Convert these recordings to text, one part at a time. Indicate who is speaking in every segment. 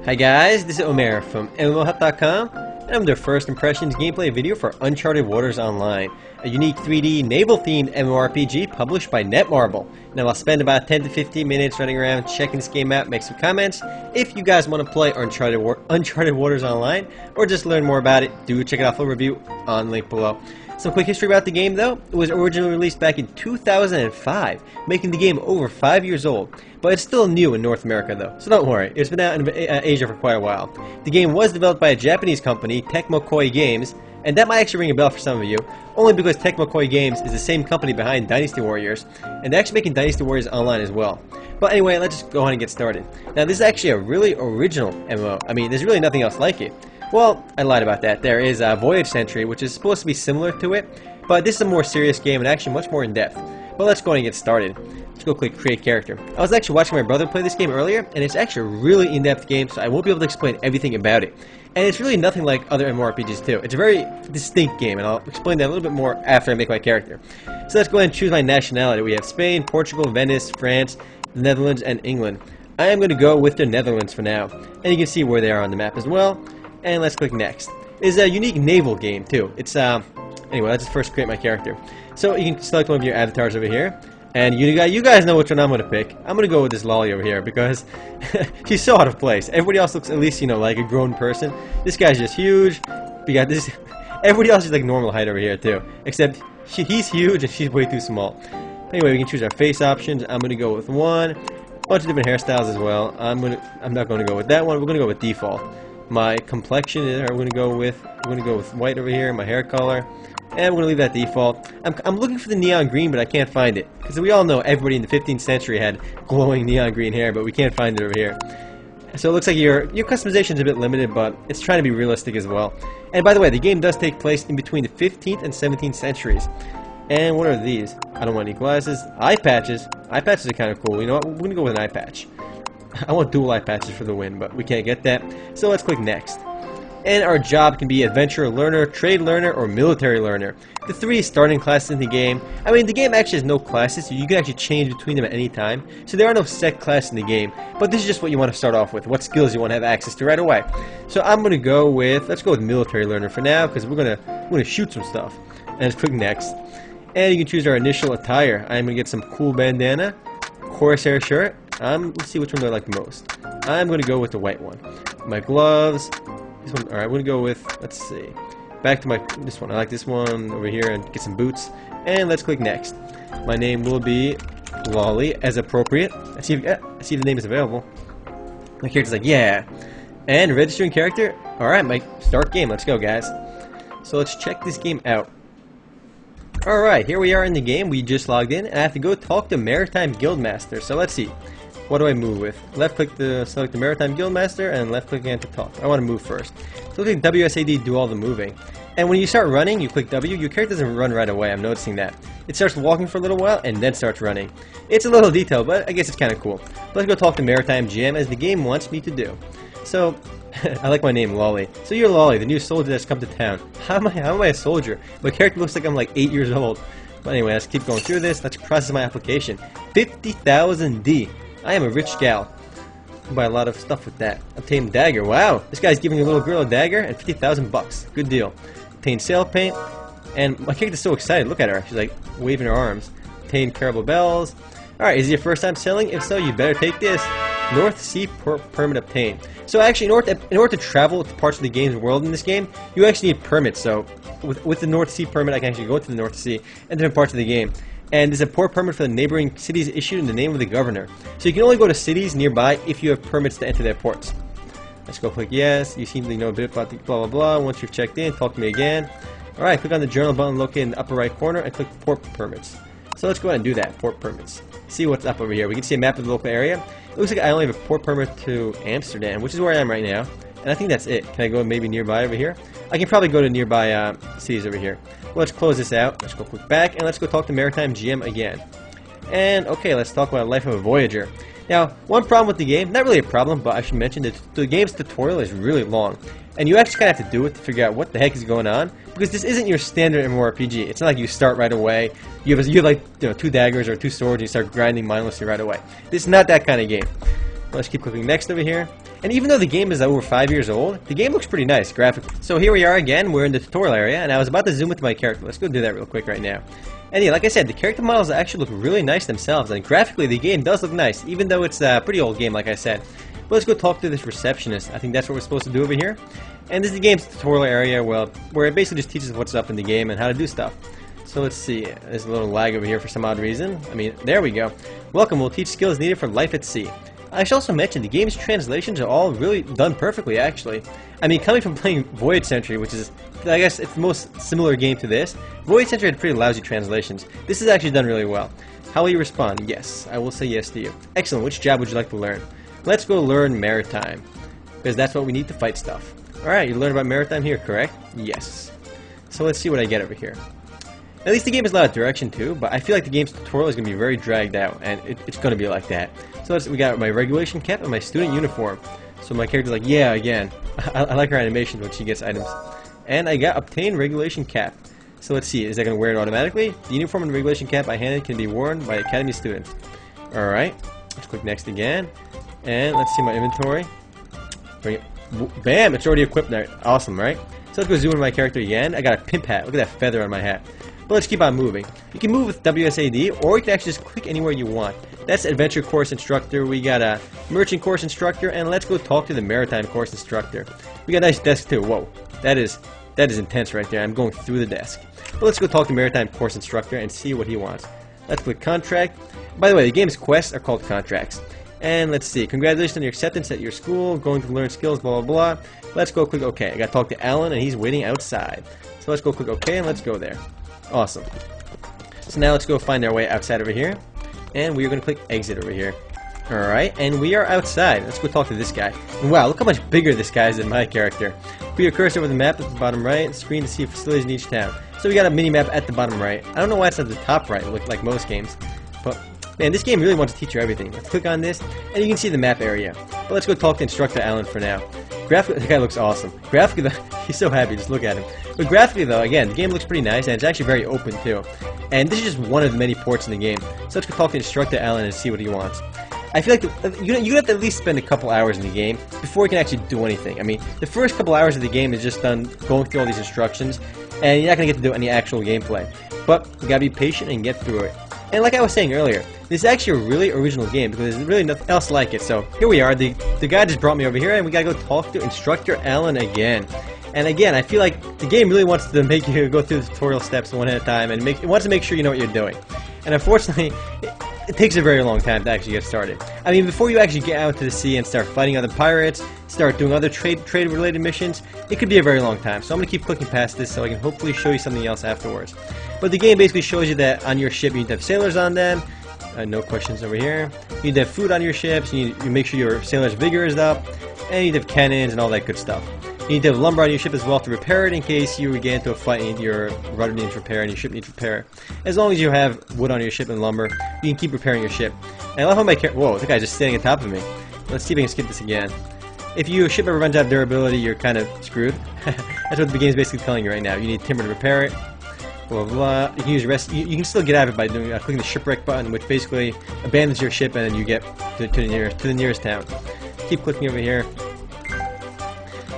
Speaker 1: Hi guys, this is Omer from MMOHut.com, and I'm the first impressions gameplay video for Uncharted Waters Online, a unique 3D naval-themed MMORPG published by Netmarble. Now I'll spend about 10 to 15 minutes running around checking this game out, make some comments. If you guys want to play Uncharted Waters Online, or just learn more about it, do check it out, full review on link below. Some quick history about the game though. It was originally released back in 2005, making the game over 5 years old. But it's still new in North America though, so don't worry, it's been out in Asia for quite a while. The game was developed by a Japanese company, Tecmo Koei Games, and that might actually ring a bell for some of you, only because Tecmo Koei Games is the same company behind Dynasty Warriors, and they're actually making Dynasty Warriors Online as well. But anyway, let's just go on and get started. Now this is actually a really original MMO, I mean there's really nothing else like it. Well, I lied about that. There is Voyage Century, which is supposed to be similar to it, but this is a more serious game and actually much more in-depth. But let's go and get started. Let's go click Create Character. I was actually watching my brother play this game earlier, and it's actually a really in-depth game, so I won't be able to explain everything about it. And it's really nothing like other MMORPGs too. It's a very distinct game, and I'll explain that a little bit more after I make my character. So let's go ahead and choose my nationality. We have Spain, Portugal, Venice, France, the Netherlands, and England. I am going to go with the Netherlands for now, and you can see where they are on the map as well. And let's click next. It's a unique naval game too. It's anyway, let's just first create my character. So you can select one of your avatars over here, and you guys know which one I'm gonna pick. I'm gonna go with this lolly over here because she's so out of place. Everybody else looks at least like a grown person. This guy's just huge. We got this. Everybody else is like normal height over here too, except he's huge and she's way too small. Anyway, we can choose our face options. I'm gonna go with one. A bunch of different hairstyles as well. I'm not gonna go with that one. We're gonna go with default. My complexion is, we're gonna go with white over here. My hair color, and we're gonna leave that default. I'm looking for the neon green, but I can't find it because we all know everybody in the 15th century had glowing neon green hair, but we can't find it over here. So it looks like your customization is a bit limited, but it's trying to be realistic as well. And by the way, the game does take place in between the 15th and 17th centuries. And what are these? I don't want any glasses. Eye patches. Eye patches are kind of cool. You know what? We're gonna go with an eye patch. I want dual eye patches for the win, but we can't get that. So let's click next. And our job can be adventurer learner, trade learner, or military learner. The three starting classes in the game. I mean, the game actually has no classes, so you can actually change between them at any time. So there are no set classes in the game, but this is just what you want to start off with, what skills you want to have access to right away. So I'm going to go with, let's go with military learner for now, because we're gonna shoot some stuff. And let's click next. And you can choose our initial attire. I'm going to get some cool bandana, Corsair shirt. Let's see which one I like the most. I'm going to go with the white one. My gloves. This one. Alright, I'm going to go with, let's see. Back to this one. I like this one over here, and get some boots. And let's click next. My name will be Lolly, as appropriate. I see if the name is available. My character's like, yeah. And registering character. Alright, my start game. Let's go, guys. So let's check this game out. Alright, here we are in the game. We just logged in, and I have to go talk to Maritime Guildmaster. So let's see. What do I move with? Left click to select the Maritime Guildmaster, and left click again to talk. I want to move first. So click WSAD, do all the moving. And when you start running, you click W, your character doesn't run right away. I'm noticing that. It starts walking for a little while, and then starts running. It's a little detail, but I guess it's kind of cool. Let's go talk to Maritime GM, as the game wants me to do. So, I like my name, Lolly. So you're Lolly, the new soldier that's come to town. How am I a soldier? My character looks like I'm like 8 years old. But anyway, let's keep going through this. Let's process my application. 50,000 D. I am a rich gal. I'll buy a lot of stuff with that. Obtain dagger. Wow, this guy's giving a little girl a dagger and 50,000 bucks. Good deal. Obtain sail paint. And my character's so excited. Look at her. She's like waving her arms. Obtain carable bells. Alright, is it your first time selling? If so, you better take this. North Sea permit obtained. So actually, in order to travel to parts of the game's world in this game, you actually need permits. So with the North Sea permit, I can actually go to the North Sea and different parts of the game. And there's a port permit for the neighboring cities issued in the name of the governor. So you can only go to cities nearby if you have permits to enter their ports. Let's go click yes. You seem to know a bit about the blah blah blah. Once you've checked in, talk to me again. Alright, click on the journal button located in the upper right corner and click port permits. So let's go ahead and do that, port permits. See what's up over here. We can see a map of the local area. It looks like I only have a port permit to Amsterdam, which is where I am right now. And I think that's it. Can I go maybe nearby over here? I can probably go to nearby cities over here. Well, let's close this out. Let's go click back, and let's go talk to Maritime GM again. And, okay, let's talk about Life of a Voyager. Now, one problem with the game, not really a problem, but I should mention that the game's tutorial is really long. And you actually kind of have to do it to figure out what the heck is going on, because this isn't your standard MMORPG. It's not like you start right away, you have like 2 daggers or 2 swords, and you start grinding mindlessly right away. This is not that kind of game. Let's keep clicking next over here. And even though the game is over 5 years old, the game looks pretty nice graphically. So here we are again, we're in the tutorial area, and I was about to zoom into my character. Let's go do that real quick right now. And yeah, like I said, the character models actually look really nice themselves, and graphically the game does look nice, even though it's a pretty old game, like I said. But let's go talk to this receptionist. I think that's what we're supposed to do over here. And this is the game's tutorial area, well, where it basically just teaches us what's up in the game and how to do stuff. So let's see, there's a little lag over here for some odd reason. I mean, there we go. Welcome, we'll teach skills needed for life at sea. I should also mention, the game's translations are all really done perfectly, actually. I mean, coming from playing Void Century, which is, I guess, it's the most similar game to this, Void Century had pretty lousy translations. This is actually done really well. How will you respond? Yes, I will say yes to you. Excellent, which job would you like to learn? Let's go learn Maritime, because that's what we need to fight stuff. Alright, you learned about Maritime here, correct? Yes. So let's see what I get over here. At least the game has a lot of direction too, but I feel like the game's tutorial is going to be very dragged out, and it's going to be like that. So we got my regulation cap and my student uniform. So my character's like, yeah, again. I like her animations when she gets items. And I got obtain regulation cap. So let's see, is that going to wear it automatically? The uniform and regulation cap I handed can be worn by Academy students. Alright, let's click next again. And let's see my inventory. Bring it. Bam! It's already equipped now. Awesome, right? So let's go zoom in my character again. I got a pimp hat. Look at that feather on my hat. But let's keep on moving. You can move with WSAD, or you can actually just click anywhere you want. That's Adventure Course Instructor, we got a Merchant Course Instructor, and let's go talk to the Maritime Course Instructor. We got a nice desk too. Whoa, that is intense right there. I'm going through the desk. But let's go talk to Maritime Course Instructor and see what he wants. Let's click Contract. By the way, the game's quests are called contracts. And let's see, congratulations on your acceptance at your school, going to learn skills, blah blah blah. Let's go click OK. I gotta talk to Alan, and he's waiting outside. So let's go click OK, and let's go there. Awesome. So now let's go find our way outside over here. And we are going to click exit over here. Alright, and we are outside. Let's go talk to this guy. And wow, look how much bigger this guy is than my character. Put your cursor over the map at the bottom right, screen to see facilities in each town. So we got a mini-map at the bottom right. I don't know why it's at the top right, like most games. But, man, this game really wants to teach you everything. Let's click on this, and you can see the map area. But let's go talk to Instructor Alan for now. Graphically, the guy looks awesome. Graphically, he's so happy, just look at him. But graphically, though, again, the game looks pretty nice, and it's actually very open, too. And this is just one of the many ports in the game. So let's go talk to Instructor Alan and see what he wants. I feel like you have to at least spend a couple hours in the game before you can actually do anything. I mean, the first couple hours of the game is just done going through all these instructions, and you're not going to get to do any actual gameplay. But you got to be patient and get through it. And like I was saying earlier, this is actually a really original game because there's really nothing else like it. So here we are. The guy just brought me over here, and we gotta go talk to Instructor Alan again. And again, I feel like the game really wants to make you go through the tutorial steps one at a time, and it wants to make sure you know what you're doing. And unfortunately, it takes a very long time to actually get started. I mean, before you actually get out to the sea and start fighting other pirates, start doing other trade-related missions, it could be a very long time. So I'm going to keep clicking past this so I can hopefully show you something else afterwards. But the game basically shows you that on your ship you need to have sailors on them. No questions over here. You need to have food on your ships, you make sure your sailor's vigor is up, and you need to have cannons and all that good stuff. You need to have lumber on your ship as well to repair it in case you get into a fight and your rudder needs repair and your ship needs repair. As long as you have wood on your ship and lumber, you can keep repairing your ship. And I love how my character... Whoa, the guy's just standing on top of me. Let's see if I can skip this again. If your ship ever runs out of durability, you're kind of screwed. That's what the game is basically telling you right now. You need timber to repair it. Blah, blah, blah. You can use rest. You can still get out of it by doing clicking the shipwreck button, which basically abandons your ship and then you get to the nearest town. Keep clicking over here.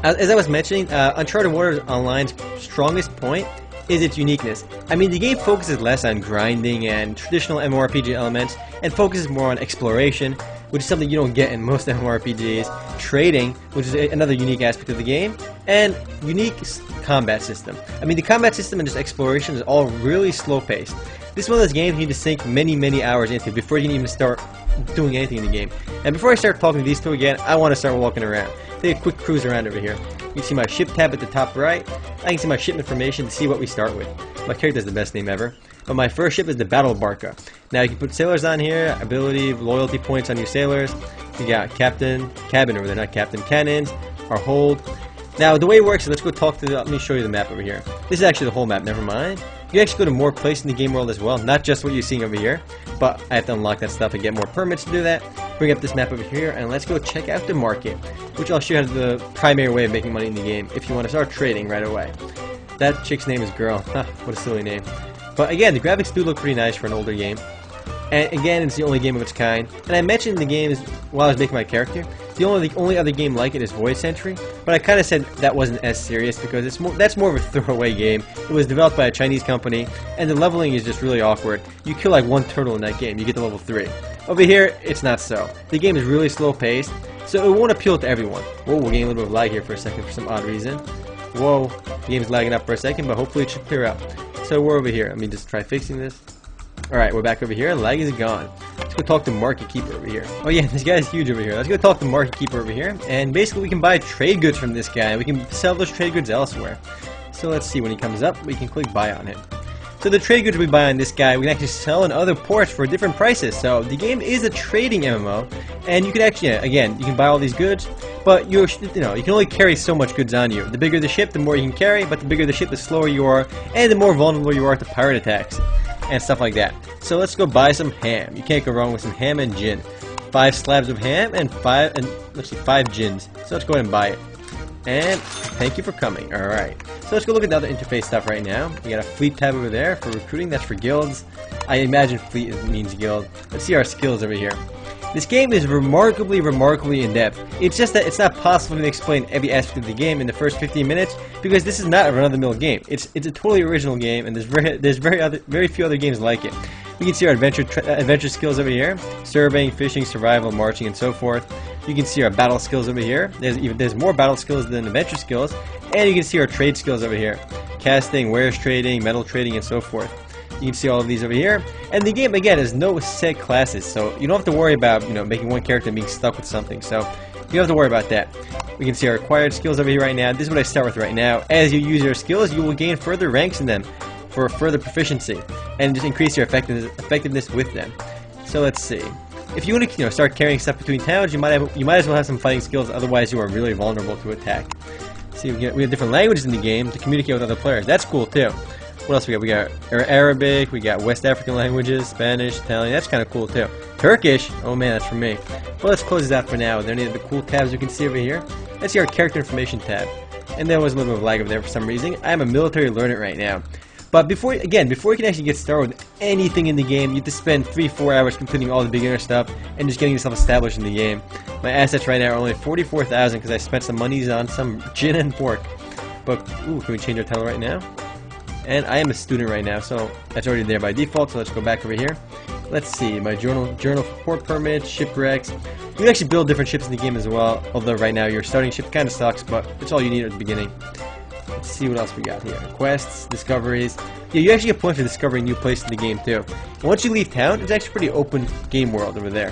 Speaker 1: As I was mentioning, Uncharted Waters Online's strongest point is its uniqueness. I mean, the game focuses less on grinding and traditional MMORPG elements, and focuses more on exploration, which is something you don't get in most MMORPGs, trading, which is another unique aspect of the game, and unique combat system. I mean, the combat system and just exploration is all really slow-paced. This is one of those games you need to sink many, many hours into before you can even start doing anything in the game. And before I start talking to these two again, I want to start walking around. Take a quick cruise around over here. You can see my ship tab at the top right. I can see my ship information to see what we start with. My character has the best name ever. But my first ship is the Battle Barca. Now you can put sailors on here, ability, loyalty points on your sailors. You got cabin over there, not captain, cannons, our hold. Now the way it works is, let's go talk to let me show you the map over here. This is actually the whole map, never mind. You actually go to more places in the game world as well, not just what you're seeing over here. But I have to unlock that stuff and get more permits to do that. Bring up this map over here, and let's go check out the market, which I'll show you the primary way of making money in the game if you want to start trading right away. That chick's name is Girl. Huh, what a silly name. But again, the graphics do look pretty nice for an older game. And again, it's the only game of its kind. And I mentioned the game while I was making my character. The only other game like it is Void Century, but I kind of said that wasn't as serious because that's more of a throwaway game. It was developed by a Chinese company, and the leveling is just really awkward. You kill like one turtle in that game, you get to level 3. Over here, it's not so. The game is really slow paced, so it won't appeal to everyone. Whoa, we're getting a little bit of lag here for a second for some odd reason. Whoa, the game's lagging up for a second, but hopefully it should clear up. So we're over here. Let me just try fixing this. Alright, we're back over here. Lag is gone. Let's go talk to Market Keeper over here. Oh yeah, this guy's huge over here. Let's go talk to Market Keeper over here. And basically we can buy trade goods from this guy. We can sell those trade goods elsewhere. So let's see, when he comes up, we can click buy on him. So the trade goods we buy on this guy, we can actually sell in other ports for different prices. So the game is a trading MMO, and you can actually, again, you can buy all these goods, but you can only carry so much goods on you. The bigger the ship, the more you can carry, but the bigger the ship, the slower you are, and the more vulnerable you are to pirate attacks and stuff like that. So let's go buy some ham. You can't go wrong with some ham and gin. 5 slabs of ham and 5 gins. So let's go ahead and buy it. And thank you for coming. Alright. So let's go look at the other interface stuff right now. We got a fleet tab over there for recruiting. That's for guilds. I imagine fleet means guild. Let's see our skills over here. This game is remarkably in-depth. It's just that it's not possible to explain every aspect of the game in the first 15 minutes because this is not a run-of-the-mill game. It's a totally original game, and there's very few other games like it. We can see our adventure skills over here: surveying, fishing, survival, marching, and so forth. You can see our battle skills over here. There's more battle skills than adventure skills, and you can see our trade skills over here: casting, wares trading, metal trading, and so forth. You can see all of these over here, and the game again has no set classes, so you don't have to worry about making one character and being stuck with something. So you don't have to worry about that. We can see our acquired skills over here right now. This is what I start with right now. As you use your skills, you will gain further ranks in them for further proficiency, and just increase your effectiveness with them. So let's see. If you want to start carrying stuff between towns, you might as well have some fighting skills. Otherwise, you are really vulnerable to attack. See, we have different languages in the game to communicate with other players. That's cool too. What else we got? We got Arabic, we got West African languages, Spanish, Italian. That's kind of cool too. Turkish. Oh man, that's for me. Well, let's close this out for now. Are there any of the cool tabs you can see over here? Let's see our character information tab. And there was a little bit of lag over there for some reason. I am a military learner right now. But before you can actually get started with anything in the game, you have to spend 3-4 hours completing all the beginner stuff and just getting yourself established in the game. My assets right now are only 44,000 because I spent some monies on some gin and pork. But ooh, can we change our title right now? And I am a student right now, so that's already there by default. So let's go back over here. Let's see my journal for port permits, shipwrecks. You can actually build different ships in the game as well. Although right now your starting ship kind of sucks, but it's all you need at the beginning. Let's see what else we got here. Quests, discoveries. Yeah, you actually get points for discovering new places in the game too. And once you leave town, it's actually a pretty open game world over there.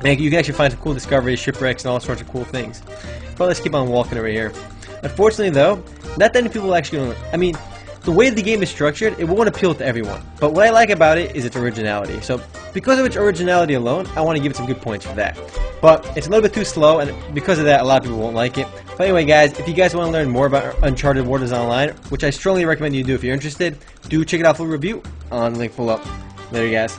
Speaker 1: And you can actually find some cool discoveries, shipwrecks, and all sorts of cool things. But let's keep on walking over here. Unfortunately though, not that many people actually, the way the game is structured, it won't appeal to everyone. But what I like about it is its originality. So, because of its originality alone, I want to give it some good points for that. But it's a little bit too slow, and because of that, a lot of people won't like it. But anyway, guys, if you guys want to learn more about Uncharted Waters Online, which I strongly recommend you do if you're interested, do check it out for a review on the link below. Later, guys.